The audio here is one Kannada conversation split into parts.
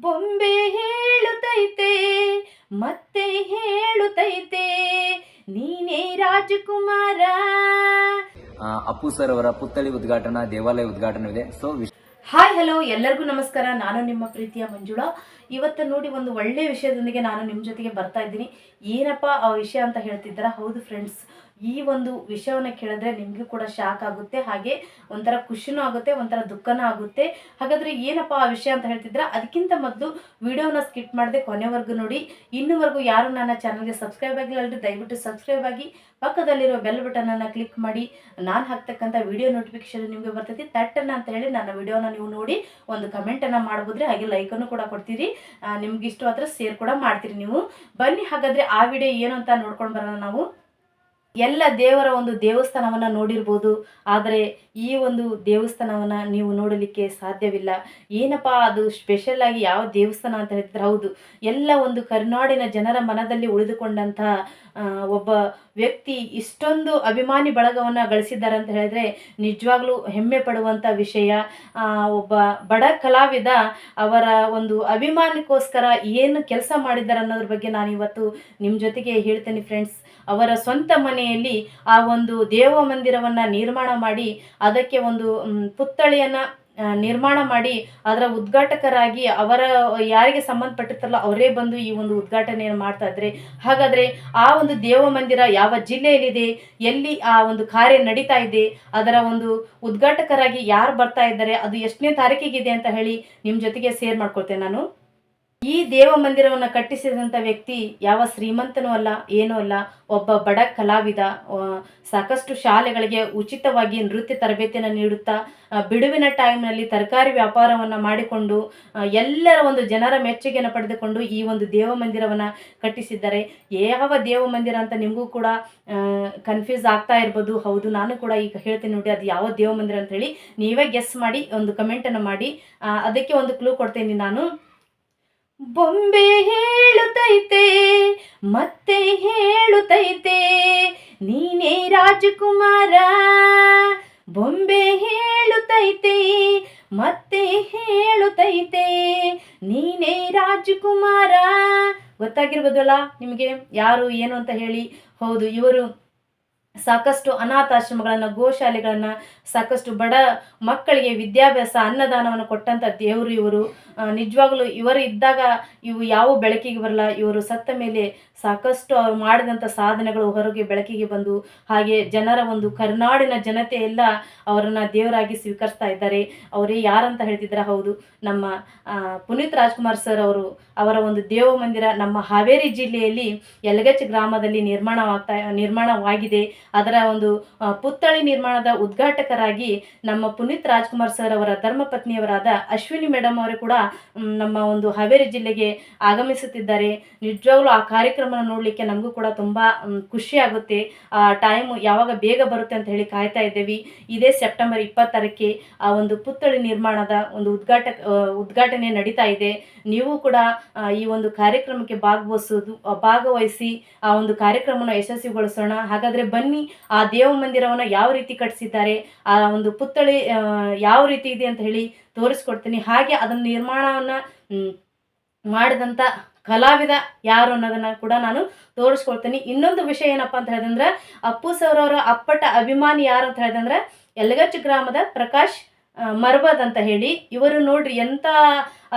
ಬೊಂಬೆ ಹೇಳುತ್ತೈತೆ ಮತ್ತೆ ಹೇಳುತ್ತೈತೆ ನೀನೇ ರಾಜಕುಮಾರ. ಅಪ್ಪು ಸರ್ ಅವರ ಪುತ್ಥಳಿ ಉದ್ಘಾಟನಾ ದೇವಾಲಯ ಉದ್ಘಾಟನವಿದೆ. ಹಾಯ್ ಹಲೋ, ಎಲ್ಲರಿಗೂ ನಮಸ್ಕಾರ. ನಾನು ನಿಮ್ಮ ಪ್ರೀತಿಯ ಮಂಜುಳಾ. ಇವತ್ತು ನೋಡಿ ಒಂದು ಒಳ್ಳೆ ವಿಷಯದೊಂದಿಗೆ ನಾನು ನಿಮ್ಮ ಜೊತೆಗೆ ಬರ್ತಾ ಇದ್ದೀನಿ. ಏನಪ್ಪ ಆ ವಿಷಯ ಅಂತ ಹೇಳ್ತಿದ್ದಾರಾ? ಹೌದು ಫ್ರೆಂಡ್ಸ್, ಈ ಒಂದು ವಿಷಯವನ್ನು ಕೇಳಿದ್ರೆ ನಿಮಗೂ ಕೂಡ ಶಾಕ್ ಆಗುತ್ತೆ, ಹಾಗೆ ಒಂಥರ ಖುಷಿನೂ ಆಗುತ್ತೆ, ಒಂಥರ ದುಃಖನೂ ಆಗುತ್ತೆ. ಹಾಗಾದರೆ ಏನಪ್ಪ ಆ ವಿಷಯ ಅಂತ ಹೇಳ್ತಿದ್ದೀರಾ? ಅದಕ್ಕಿಂತ ಮೊದಲು ವಿಡಿಯೋನ ಸ್ಕಿಪ್ ಮಾಡದೆ ಕೊನೆವರೆಗೂ ನೋಡಿ. ಇನ್ನೂವರೆಗೂ ಯಾರು ನನ್ನ ಚಾನಲ್ಗೆ ಸಬ್ಸ್ಕ್ರೈಬ್ ಆಗಿಲ್ಲ, ದಯವಿಟ್ಟು ಸಬ್ಸ್ಕ್ರೈಬ್ ಆಗಿ ಪಕ್ಕದಲ್ಲಿರೋ ಬೆಲ್ ಬಟನನ್ನು ಕ್ಲಿಕ್ ಮಾಡಿ. ನಾನು ಹಾಕ್ತಕ್ಕಂಥ ವಿಡಿಯೋ ನೋಟಿಫಿಕೇಶನ್ ನಿಮಗೆ ಬರ್ತೈತಿ ತಟ್ಟನ್ನ ಅಂತ ಹೇಳಿ ನನ್ನ ವಿಡಿಯೋನ ನೀವು ನೋಡಿ ಒಂದು ಕಮೆಂಟನ್ನು ಮಾಡ್ಬೋದ್ರಿ, ಹಾಗೆ ಲೈಕನ್ನು ಕೂಡ ಕೊಡ್ತೀರಿ. ನಿಮ್ಗೆ ಇಷ್ಟವಾದ್ರೆ ಶೇರ್ ಕೂಡ ಮಾಡ್ತೀರಿ. ನೀವು ಬನ್ನಿ, ಹಾಗಾದರೆ ಆ ವಿಡಿಯೋ ಏನು ಅಂತ ನೋಡ್ಕೊಂಡು ಬರೋಣ. ನಾವು ಎಲ್ಲ ದೇವರ ಒಂದು ದೇವಸ್ಥಾನವನ್ನು ನೋಡಿರ್ಬೋದು, ಆದರೆ ಈ ಒಂದು ದೇವಸ್ಥಾನವನ್ನು ನೀವು ನೋಡಲಿಕ್ಕೆ ಸಾಧ್ಯವಿಲ್ಲ. ಏನಪ್ಪ ಅದು ಸ್ಪೆಷಲ್ ಆಗಿ ಯಾವ ದೇವಸ್ಥಾನ ಅಂತ ಹೇಳ್ತಿದ್ರೆ, ಹೌದು, ಎಲ್ಲ ಒಂದು ಕರ್ನಾಡಿನ ಜನರ ಮನದಲ್ಲಿ ಉಳಿದುಕೊಂಡಂಥ ಒಬ್ಬ ವ್ಯಕ್ತಿ ಇಷ್ಟೊಂದು ಅಭಿಮಾನಿ ಬಳಗವನ್ನು ಗಳಿಸಿದ್ದಾರೆ ಅಂತ ಹೇಳಿದ್ರೆ ನಿಜವಾಗ್ಲೂ ಹೆಮ್ಮೆ ಪಡುವಂಥ ವಿಷಯ. ಒಬ್ಬ ಬಡ ಕಲಾವಿದ ಅವರ ಒಂದು ಅಭಿಮಾನಕ್ಕೋಸ್ಕರ ಏನು ಕೆಲಸ ಮಾಡಿದ್ದಾರೆ ಅನ್ನೋದ್ರ ಬಗ್ಗೆ ನಾನು ಇವತ್ತು ನಿಮ್ಮ ಜೊತೆಗೆ ಹೇಳ್ತೇನೆ ಫ್ರೆಂಡ್ಸ್. ಅವರ ಸ್ವಂತ ಮನೆಯಲ್ಲಿ ಆ ಒಂದು ದೇವ ಮಂದಿರವನ್ನು ನಿರ್ಮಾಣ ಮಾಡಿ ಅದಕ್ಕೆ ಒಂದು ಪುತ್ಥಳಿಯನ್ನು ನಿರ್ಮಾಣ ಮಾಡಿ ಅದರ ಉದ್ಘಾಟಕರಾಗಿ ಅವರ ಯಾರಿಗೆ ಸಂಬಂಧಪಟ್ಟಿರ್ತಾರಲ್ಲ ಅವರೇ ಬಂದು ಈ ಒಂದು ಉದ್ಘಾಟನೆಯನ್ನು ಮಾಡ್ತಾ ಇದ್ದಾರೆ. ಹಾಗಾದರೆ ಆ ಒಂದು ದೇವ ಮಂದಿರ ಯಾವ ಜಿಲ್ಲೆಯಲ್ಲಿದೆ, ಎಲ್ಲಿ ಆ ಒಂದು ಕಾರ್ಯ ನಡೀತಾ ಇದೆ, ಅದರ ಒಂದು ಉದ್ಘಾಟಕರಾಗಿ ಯಾರು ಬರ್ತಾ ಇದ್ದಾರೆ, ಅದು ಎಷ್ಟನೇ ತಾರೀಕಿಗಿದೆ ಅಂತ ಹೇಳಿ ನಿಮ್ಮ ಜೊತೆಗೆ ಶೇರ್ ಮಾಡ್ಕೊಳ್ತೇನೆ ನಾನು. ಈ ದೇವ ಮಂದಿರವನ್ನು ಕಟ್ಟಿಸಿದಂಥ ವ್ಯಕ್ತಿ ಯಾವ ಶ್ರೀಮಂತನೂ ಅಲ್ಲ, ಏನೂ ಅಲ್ಲ, ಒಬ್ಬ ಬಡ ಕಲಾವಿದ. ಸಾಕಷ್ಟು ಶಾಲೆಗಳಿಗೆ ಉಚಿತವಾಗಿ ನೃತ್ಯ ತರಬೇತಿಯನ್ನು ನೀಡುತ್ತಾ ಬಿಡುವಿನ ಟೈಮ್ನಲ್ಲಿ ತರಕಾರಿ ವ್ಯಾಪಾರವನ್ನು ಮಾಡಿಕೊಂಡು ಎಲ್ಲರ ಒಂದು ಜನರ ಮೆಚ್ಚುಗೆಯನ್ನು ಪಡೆದುಕೊಂಡು ಈ ಒಂದು ದೇವ ಮಂದಿರವನ್ನು ಕಟ್ಟಿಸಿದ್ದಾರೆ. ಯಾವ ದೇವ ಮಂದಿರ ಅಂತ ನಿಮಗೂ ಕೂಡ ಕನ್ಫ್ಯೂಸ್ ಆಗ್ತಾ ಇರ್ಬೋದು. ಹೌದು, ನಾನು ಕೂಡ ಈಗ ಹೇಳ್ತೀನಿ ನೋಡಿ, ಅದು ಯಾವ ದೇವ ಮಂದಿರ ಅಂತ ಹೇಳಿ ನೀವೇ ಗೆಸ್ ಮಾಡಿ ಒಂದು ಕಮೆಂಟನ್ನು ಮಾಡಿ. ಅದಕ್ಕೆ ಒಂದು ಕ್ಲೂ ಕೊಡ್ತೇನೆ ನಾನು. ಬೊಂಬೆ ಹೇಳುತ್ತೈತೆ ಮತ್ತೆ ಹೇಳುತ್ತೈತೆ ನೀನೇ ರಾಜಕುಮಾರ. ಬೊಂಬೆ ಹೇಳುತ್ತೈತೆ ಮತ್ತೆ ಹೇಳುತ್ತೈತೆ ನೀನೇ ರಾಜಕುಮಾರ. ಗೊತ್ತಾಗಿರ್ಬೋದಲ್ಲ ನಿಮಗೆ ಯಾರು ಏನು ಅಂತ ಹೇಳಿ. ಹೌದು, ಇವರು ಸಾಕಷ್ಟು ಅನಾಥಾಶ್ರಮಗಳನ್ನು, ಗೋಶಾಲೆಗಳನ್ನು, ಸಾಕಷ್ಟು ಬಡ ಮಕ್ಕಳಿಗೆ ವಿದ್ಯಾಭ್ಯಾಸ, ಅನ್ನದಾನವನ್ನು ಕೊಟ್ಟಂಥ ದೇವರು ಇವರು. ನಿಜವಾಗ್ಲೂ ಇವರು ಇದ್ದಾಗ ಇವು ಯಾವ ಬೆಳಕಿಗೆ ಬರಲ್ಲ. ಇವರು ಸತ್ತ ಮೇಲೆ ಸಾಕಷ್ಟು ಅವರು ಮಾಡಿದಂಥ ಸಾಧನೆಗಳು ಹೊರಗೆ ಬೆಳಕಿಗೆ ಬಂದು, ಹಾಗೆ ಜನರ ಒಂದು ಕರ್ನಾಡಿನ ಜನತೆ ಎಲ್ಲ ಅವರನ್ನು ದೇವರಾಗಿ ಸ್ವೀಕರಿಸ್ತಾ ಇದ್ದಾರೆ. ಅವರೇ ಯಾರಂತ ಹೇಳ್ತಿದ್ದಾರೆ? ಹೌದು, ನಮ್ಮ ಪುನೀತ್ ರಾಜ್ಕುಮಾರ್ ಸರ್ ಅವರು. ಅವರ ಒಂದು ದೇವ ಮಂದಿರ ನಮ್ಮ ಹಾವೇರಿ ಜಿಲ್ಲೆಯಲ್ಲಿ ಯಲಗಚ್ ಗ್ರಾಮದಲ್ಲಿ ನಿರ್ಮಾಣವಾಗಿದೆ. ಅದರ ಒಂದು ಪುತ್ಥಳಿ ನಿರ್ಮಾಣದ ಉದ್ಘಾಟಕರಾಗಿ ನಮ್ಮ ಪುನೀತ್ ರಾಜ್ಕುಮಾರ್ ಸರ್ ಅವರ ಧರ್ಮಪತ್ನಿಯವರಾದ ಅಶ್ವಿನಿ ಮೇಡಮ್ ಅವರು ಕೂಡ ನಮ್ಮ ಒಂದು ಹಾವೇರಿ ಜಿಲ್ಲೆಗೆ ಆಗಮಿಸುತ್ತಿದ್ದಾರೆ. ನಿಜವಾಗ್ಲೂ ಆ ಕಾರ್ಯಕ್ರಮ ನೋಡಲಿಕ್ಕೆ ನಮಗೂ ಕೂಡ ತುಂಬ ಖುಷಿ ಆಗುತ್ತೆ. ಆ ಟೈಮು ಯಾವಾಗ ಬೇಗ ಬರುತ್ತೆ ಅಂತ ಹೇಳಿ ಕಾಯ್ತಾ ಇದ್ದೇವೆ. ಇದೇ ಸೆಪ್ಟೆಂಬರ್ 20 ಆ ಒಂದು ಪುತ್ಥಳಿ ನಿರ್ಮಾಣದ ಒಂದು ಉದ್ಘಾಟನೆ ನಡೀತಾ ಇದೆ. ನೀವು ಕೂಡ ಈ ಒಂದು ಕಾರ್ಯಕ್ರಮಕ್ಕೆ ಭಾಗವಹಿಸಿ ಆ ಒಂದು ಕಾರ್ಯಕ್ರಮವನ್ನು ಯಶಸ್ವಿಗೊಳಿಸೋಣ. ಹಾಗಾದರೆ ಬನ್ನಿ, ಆ ದೇವ ಮಂದಿರವನ್ನು ಯಾವ ರೀತಿ ಕಟ್ಟಿಸಿದ್ದಾರೆ, ಆ ಒಂದು ಪುತ್ಥಳಿ ಯಾವ ರೀತಿ ಇದೆ ಅಂತ ಹೇಳಿ ತೋರಿಸ್ಕೊಡ್ತೀನಿ. ಹಾಗೆ ಅದನ್ನು ನಿರ್ಮಾಣವನ್ನು ಮಾಡಿದಂಥ ಕಲಾವಿದ ಯಾರು ಅನ್ನೋದನ್ನು ಕೂಡ ನಾನು ತೋರಿಸ್ಕೊಳ್ತೀನಿ. ಇನ್ನೊಂದು ವಿಷಯ ಏನಪ್ಪ ಅಂತ ಹೇಳಿದಂದ್ರೆ, ಅಪ್ಪು ಸರ್ ಅವರ ಅಪ್ಪಟ ಅಭಿಮಾನಿ ಯಾರು ಅಂತ ಹೇಳಿದಂದ್ರೆ ಯಲಗಚ್ ಗ್ರಾಮದ ಪ್ರಕಾಶ್ ಮರ್ಬದ್ ಅಂತ ಹೇಳಿ. ಇವರು ನೋಡ್ರಿ ಎಂಥ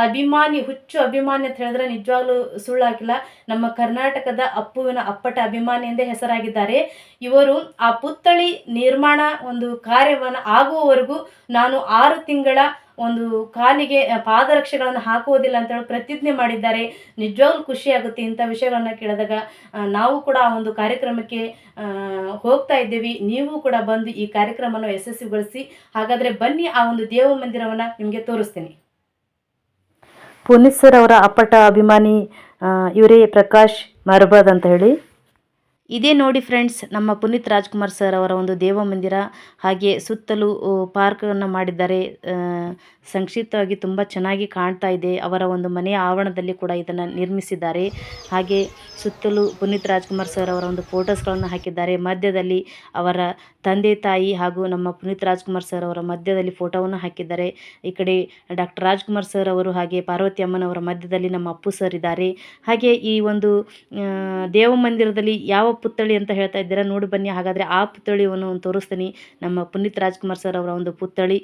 ಅಭಿಮಾನಿ, ಹುಚ್ಚು ಅಭಿಮಾನಿ ಅಂತ ಹೇಳಿದ್ರೆ ನಿಜವಾಗ್ಲೂ ಸುಳ್ಳಾಗಿಲ್ಲ. ನಮ್ಮ ಕರ್ನಾಟಕದ ಅಪ್ಪುವಿನ ಅಪ್ಪಟ ಅಭಿಮಾನಿ ಎಂದೇ ಹೆಸರಾಗಿದ್ದಾರೆ. ಇವರು ಆ ಪುತ್ಥಳಿ ನಿರ್ಮಾಣ ಒಂದು ಕಾರ್ಯವನ್ನು ಆಗುವವರೆಗೂ ನಾನು 6 ತಿಂಗಳ ಒಂದು ಕಾಲಿಗೆ ಪಾದರಕ್ಷೆಗಳನ್ನು ಹಾಕುವುದಿಲ್ಲ ಅಂತೇಳಿ ಪ್ರತಿಜ್ಞೆ ಮಾಡಿದ್ದಾರೆ. ನಿಜವಾಗ್ಲೂ ಖುಷಿಯಾಗುತ್ತೆ ಇಂಥ ವಿಷಯಗಳನ್ನ ಕೇಳಿದಾಗ. ನಾವು ಕೂಡ ಆ ಒಂದು ಕಾರ್ಯಕ್ರಮಕ್ಕೆ ಹೋಗ್ತಾ ಇದ್ದೇವೆ. ನೀವು ಕೂಡ ಬಂದು ಈ ಕಾರ್ಯಕ್ರಮವನ್ನು ಯಶಸ್ವಿಗೊಳಿಸಿ. ಹಾಗಾದರೆ ಬನ್ನಿ, ಆ ಒಂದು ದೇವ ಮಂದಿರವನ್ನು ನಿಮಗೆ ತೋರಿಸ್ತೀನಿ. ಪುನೀತ್ ಸರ್ ಅವರ ಅಪ್ಪಟ ಅಭಿಮಾನಿ ಇವರೇ ಪ್ರಕಾಶ್ ಮರ್ಬದ್ ಅಂತ ಹೇಳಿ. ಇದೇ ನೋಡಿ ಫ್ರೆಂಡ್ಸ್, ನಮ್ಮ ಪುನೀತ್ ರಾಜ್ಕುಮಾರ್ ಸರ್ ಅವರ ಒಂದು ದೇವ ಮಂದಿರ. ಹಾಗೆ ಸುತ್ತಲೂ ಪಾರ್ಕನ್ನು ಮಾಡಿದ್ದಾರೆ. ಸಂಕ್ಷಿಪ್ತವಾಗಿ ತುಂಬ ಚೆನ್ನಾಗಿ ಕಾಣ್ತಾ ಇದೆ. ಅವರ ಒಂದು ಮನೆಯ ಆವರಣದಲ್ಲಿ ಕೂಡ ಇದನ್ನು ನಿರ್ಮಿಸಿದ್ದಾರೆ. ಹಾಗೆ ಸುತ್ತಲೂ ಪುನೀತ್ ರಾಜ್ಕುಮಾರ್ ಸರ್ ಅವರ ಒಂದು ಫೋಟೋಸ್ಗಳನ್ನು ಹಾಕಿದ್ದಾರೆ. ಮಧ್ಯದಲ್ಲಿ ಅವರ ತಂದೆ ತಾಯಿ ಹಾಗೂ ನಮ್ಮ ಪುನೀತ್ ರಾಜ್ಕುಮಾರ್ ಸರ್ ಅವರ ಮಧ್ಯದಲ್ಲಿ ಫೋಟೋವನ್ನು ಹಾಕಿದ್ದಾರೆ. ಈ ಕಡೆ ಡಾಕ್ಟರ್ ರಾಜ್ಕುಮಾರ್ ಸರ್ ಅವರು ಹಾಗೆ ಪಾರ್ವತಿ ಅಮ್ಮನವರ ಮಧ್ಯದಲ್ಲಿ ನಮ್ಮ ಅಪ್ಪು ಸರ್ ಇದ್ದಾರೆ. ಹಾಗೆ ಈ ಒಂದು ದೇವ ಮಂದಿರದಲ್ಲಿ ಯಾವ ಪುತ್ಥಳಿ ಅಂತ ಹೇಳ್ತಾ ಇದ್ದೀರಾ, ನೋಡಿ ಬನ್ನಿ. ಹಾಗಾದರೆ ಆ ಪುತ್ಥಳಿಯನ್ನು ತೋರಿಸ್ತೀನಿ. ನಮ್ಮ ಪುನೀತ್ ರಾಜ್ಕುಮಾರ್ ಸರ್ ಅವರ ಒಂದು ಪುತ್ಥಳಿ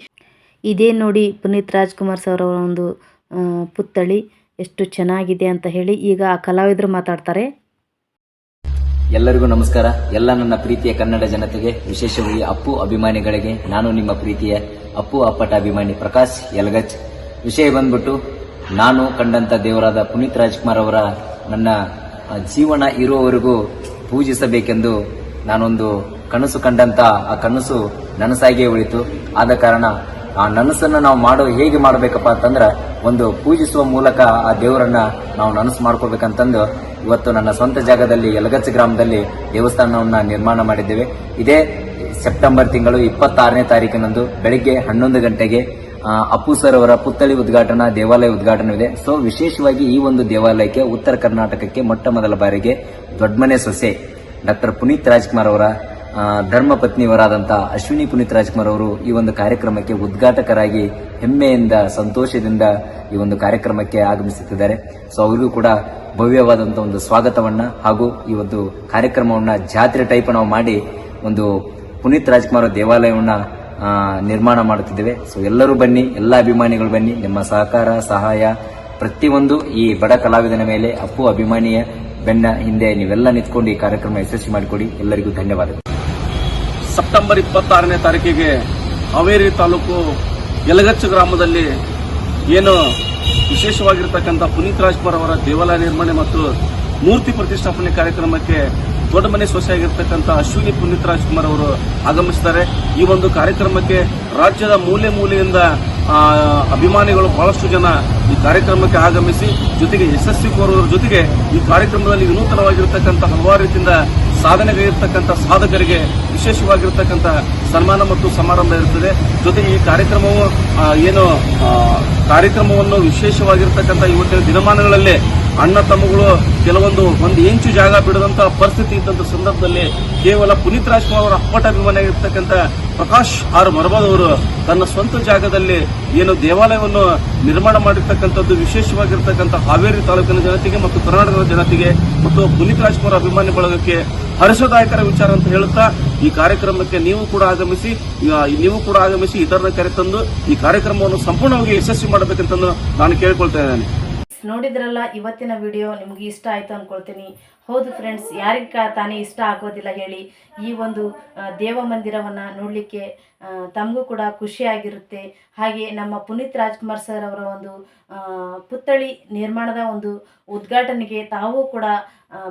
ಇದೇ ನೋಡಿ. ಪುನೀತ್ ರಾಜ್ಕುಮಾರ್ ಸರ್ ಅವರ ಒಂದು ಪುತ್ಥಳಿ ಎಷ್ಟು ಚೆನ್ನಾಗಿದೆ ಅಂತ ಹೇಳಿ ಈಗ ಆ ಕಲಾವಿದರು ಮಾತಾಡ್ತಾರೆ. ಎಲ್ಲರಿಗೂ ನಮಸ್ಕಾರ. ಎಲ್ಲ ನನ್ನ ಪ್ರೀತಿಯ ಕನ್ನಡ ಜನತೆಗೆ, ವಿಶೇಷವಾಗಿ ಅಪ್ಪು ಅಭಿಮಾನಿಗಳಿಗೆ, ನಾನು ನಿಮ್ಮ ಪ್ರೀತಿಯ ಅಪ್ಪು ಅಪ್ಪಟ ಅಭಿಮಾನಿ ಪ್ರಕಾಶ್ ಯಲಗಚ್. ವಿಷಯ ಬಂದ್ಬಿಟ್ಟು, ನಾನು ಕಂಡಂತ ದೇವರಾದ ಪುನೀತ್ ರಾಜ್ಕುಮಾರ್ ಅವರ ನನ್ನ ಜೀವನ ಇರುವವರೆಗೂ ಪೂಜಿಸಬೇಕೆಂದು ನಾನೊಂದು ಕನಸು ಕಂಡಂತ ಆ ಕನಸು ನನಸಾಗಿಯೇ ಉಳಿತು. ಆದ ಕಾರಣ ಆ ನನಸನ್ನು ನಾವು ಹೇಗೆ ಮಾಡಬೇಕಪ್ಪ ಅಂತಂದ್ರೆ, ಒಂದು ಪೂಜಿಸುವ ಮೂಲಕ ಆ ದೇವರನ್ನ ನಾವು ನನಸು ಮಾಡ್ಕೋಬೇಕಂತಂದು ಇವತ್ತು ನನ್ನ ಸ್ವಂತ ಜಾಗದಲ್ಲಿ ಯಲಗಚ್ ಗ್ರಾಮದಲ್ಲಿ ದೇವಸ್ಥಾನವನ್ನ ನಿರ್ಮಾಣ ಮಾಡಿದ್ದೇವೆ. ಇದೇ ಸೆಪ್ಟೆಂಬರ್ ತಿಂಗಳು 26ನೇ ತಾರೀಕಿನಂದು ಬೆಳಿಗ್ಗೆ 11 ಗಂಟೆಗೆ ಅಪ್ಪು ಸರ್ ಅವರ ಪುತ್ಥಳಿ ಉದ್ಘಾಟನಾ ದೇವಾಲಯ ಉದ್ಘಾಟನೆಯಿದೆ. ಸೊ ವಿಶೇಷವಾಗಿ ಈ ಒಂದು ದೇವಾಲಯಕ್ಕೆ ಉತ್ತರ ಕರ್ನಾಟಕಕ್ಕೆ ಮೊಟ್ಟ ಮೊದಲ ಬಾರಿಗೆ ದೊಡ್ಡಮನೆ ಸೊಸೆ ಡಾಕ್ಟರ್ ಪುನೀತ್ ರಾಜ್ಕುಮಾರ್ ಅವರ ಧರ್ಮಪತ್ನಿಯವರಾದಂಥ ಅಶ್ವಿನಿ ಪುನೀತ್ ರಾಜ್ಕುಮಾರ್ ಅವರು ಈ ಒಂದು ಕಾರ್ಯಕ್ರಮಕ್ಕೆ ಉದ್ಘಾಟಕರಾಗಿ ಹೆಮ್ಮೆಯಿಂದ ಸಂತೋಷದಿಂದ ಈ ಒಂದು ಕಾರ್ಯಕ್ರಮಕ್ಕೆ ಆಗಮಿಸುತ್ತಿದ್ದಾರೆ. ಸೊ ಅವರಿಗೂ ಕೂಡ ಭವ್ಯವಾದಂಥ ಒಂದು ಸ್ವಾಗತವನ್ನ ಹಾಗೂ ಈ ಒಂದು ಕಾರ್ಯಕ್ರಮವನ್ನ ಜಾತ್ರೆ ಟೈಪ್ ನಾವು ಮಾಡಿ ಒಂದು ಪುನೀತ್ ರಾಜ್ಕುಮಾರ್ ದೇವಾಲಯವನ್ನ ನಿರ್ಮಾಣ ಮಾಡುತ್ತಿದ್ದೇವೆ. ಸೊ ಎಲ್ಲರೂ ಬನ್ನಿ, ಎಲ್ಲ ಅಭಿಮಾನಿಗಳು ಬನ್ನಿ. ನಿಮ್ಮ ಸಹಕಾರ ಸಹಾಯ ಪ್ರತಿಯೊಂದು ಈ ಬಡ ಕಲಾವಿದನ ಮೇಲೆ, ಅಪ್ಪು ಅಭಿಮಾನಿಯ ಬೆನ್ನ ಹಿಂದೆ ನೀವೆಲ್ಲ ನಿಂತ್ಕೊಂಡು ಈ ಕಾರ್ಯಕ್ರಮ ಯಶಸ್ವಿ ಮಾಡಿಕೊಡಿ. ಎಲ್ಲರಿಗೂ ಧನ್ಯವಾದಗಳು. ಸೆಪ್ಟೆಂಬರ್ 26ನೇ ತಾರೀಕಿಗೆ ಹಾವೇರಿ ತಾಲೂಕು ಯಲಗಚ್ ಗ್ರಾಮದಲ್ಲಿ ಏನು ವಿಶೇಷವಾಗಿರ್ತಕ್ಕಂಥ ಪುನೀತ್ ರಾಜ್ಕುಮಾರ್ ಅವರ ದೇವಾಲಯ ನಿರ್ಮಾಣ ಮತ್ತು ಮೂರ್ತಿ ಪ್ರತಿಷ್ಠಾಪನೆ ಕಾರ್ಯಕ್ರಮಕ್ಕೆ ದೊಡ್ಡ ಮನೆ ಸೊಸೆಯಾಗಿರ್ತಕ್ಕಂಥ ಅಶ್ವಿನಿ ಪುನೀತ್ ರಾಜ್ಕುಮಾರ್ ಅವರು ಆಗಮಿಸಿದ್ದಾರೆ. ಈ ಒಂದು ಕಾರ್ಯಕ್ರಮಕ್ಕೆ ರಾಜ್ಯದ ಮೂಲೆ ಮೂಲೆಯಿಂದ ಅಭಿಮಾನಿಗಳು ಬಹಳಷ್ಟು ಜನ ಈ ಕಾರ್ಯಕ್ರಮಕ್ಕೆ ಆಗಮಿಸಿ ಜೊತೆಗೆ ಯಶಸ್ವಿ ಕೋರುವುದರ ಜೊತೆಗೆ ಈ ಕಾರ್ಯಕ್ರಮದಲ್ಲಿ ವಿನೂತನವಾಗಿರ್ತಕ್ಕಂಥ ಹಲವಾರು ರೀತಿಯಿಂದ ಸಾಧನೆಗಳಿರ್ತಕ್ಕಂಥ ಸಾಧಕರಿಗೆ ವಿಶೇಷವಾಗಿರ್ತಕ್ಕಂಥ ಸನ್ಮಾನ ಮತ್ತು ಸಮಾರಂಭ ಇರುತ್ತದೆ. ಜೊತೆಗೆ ಈ ಕಾರ್ಯಕ್ರಮವು ಕಾರ್ಯಕ್ರಮವನ್ನು ವಿಶೇಷವಾಗಿರ್ತಕ್ಕಂಥ ಇವತ್ತಿನ ದಿನಮಾನಗಳಲ್ಲೇ ಅಣ್ಣ ತಮ್ಮಗಳು ಒಂದು ಇಂಚು ಜಾಗ ಬಿಡದಂತಹ ಪರಿಸ್ಥಿತಿ ಇದ್ದಂಥ ಸಂದರ್ಭದಲ್ಲಿ ಕೇವಲ ಪುನೀತ್ ರಾಜ್ಕುಮಾರ್ ಅವರ ಅಪ್ಪಟ ಅಭಿಮಾನಿಯಾಗಿರ್ತಕ್ಕಂಥ ಪ್ರಕಾಶ್ ಆರ್ ಮರಬಾದ್ ಅವರು ತನ್ನ ಸ್ವಂತ ಜಾಗದಲ್ಲಿ ದೇವಾಲಯವನ್ನು ನಿರ್ಮಾಣ ಮಾಡಿರ್ತಕ್ಕಂಥದ್ದು ವಿಶೇಷವಾಗಿರ್ತಕ್ಕಂಥ ಹಾವೇರಿ ತಾಲೂಕಿನ ಜನತೆಗೆ ಮತ್ತು ಕರ್ನಾಟಕದ ಜನತೆಗೆ ಮತ್ತು ಪುನೀತ್ ರಾಜ್ಕುಮಾರ್ ಅಭಿಮಾನಿ ಬಳಗಕ್ಕೆ ಹರ್ಷದಾಯಕರ ವಿಚಾರ ಅಂತ ಹೇಳುತ್ತಾ, ಈ ಕಾರ್ಯಕ್ರಮಕ್ಕೆ ನೀವು ಕೂಡ ಆಗಮಿಸಿ ಇತರರ ಕರೆತಂದು ಈ ಕಾರ್ಯಕ್ರಮವನ್ನು ಸಂಪೂರ್ಣವಾಗಿ ಯಶಸ್ವಿ ಮಾಡಬೇಕಂತಂದು ನಾನು ಕೇಳಿಕೊಳ್ತಾ ಇದ್ದೇನೆ. ನೋಡಿದ್ರಲ್ಲ ಇವತ್ತಿನ ವಿಡಿಯೋ, ನಿಮಗೆ ಇಷ್ಟ ಆಯಿತು ಅಂದ್ಕೊಳ್ತೀನಿ. ಹೌದು ಫ್ರೆಂಡ್ಸ್, ಯಾರಿಗೆ ತಾನೇ ಇಷ್ಟ ಆಗೋದಿಲ್ಲ ಹೇಳಿ. ಈ ಒಂದು ದೇವ ಮಂದಿರವನ್ನು ನೋಡಲಿಕ್ಕೆ ತಮಗೂ ಕೂಡ ಖುಷಿಯಾಗಿರುತ್ತೆ. ಹಾಗೆ ನಮ್ಮ ಪುನೀತ್ ರಾಜ್ಕುಮಾರ್ ಸರ್ ಅವರ ಒಂದು ಪುತ್ಥಳಿ ನಿರ್ಮಾಣದ ಒಂದು ಉದ್ಘಾಟನೆಗೆ ತಾವೂ ಕೂಡ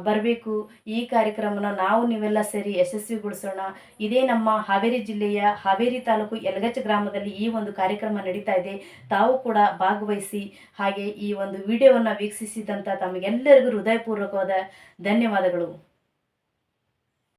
ಬರಬೇಕು. ಈ ಕಾರ್ಯಕ್ರಮನ ನೀವೆಲ್ಲ ಸೇರಿ ಯಶಸ್ವಿಗೊಳಿಸೋಣ. ಇದೇ ನಮ್ಮ ಹಾವೇರಿ ಜಿಲ್ಲೆಯ ಹಾವೇರಿ ತಾಲೂಕು ಯಲಗಚ್ ಗ್ರಾಮದಲ್ಲಿ ಈ ಒಂದು ಕಾರ್ಯಕ್ರಮ ನಡೀತಾ ಇದೆ. ತಾವು ಕೂಡ ಭಾಗವಹಿಸಿ. ಹಾಗೆ ಈ ಒಂದು ವಿಡಿಯೋವನ್ನು ವೀಕ್ಷಿಸಿದಂಥ ತಮಗೆಲ್ಲರಿಗೂ ಹೃದಯಪೂರ್ವಕವಾದ ಧನ್ಯವಾದಗಳು.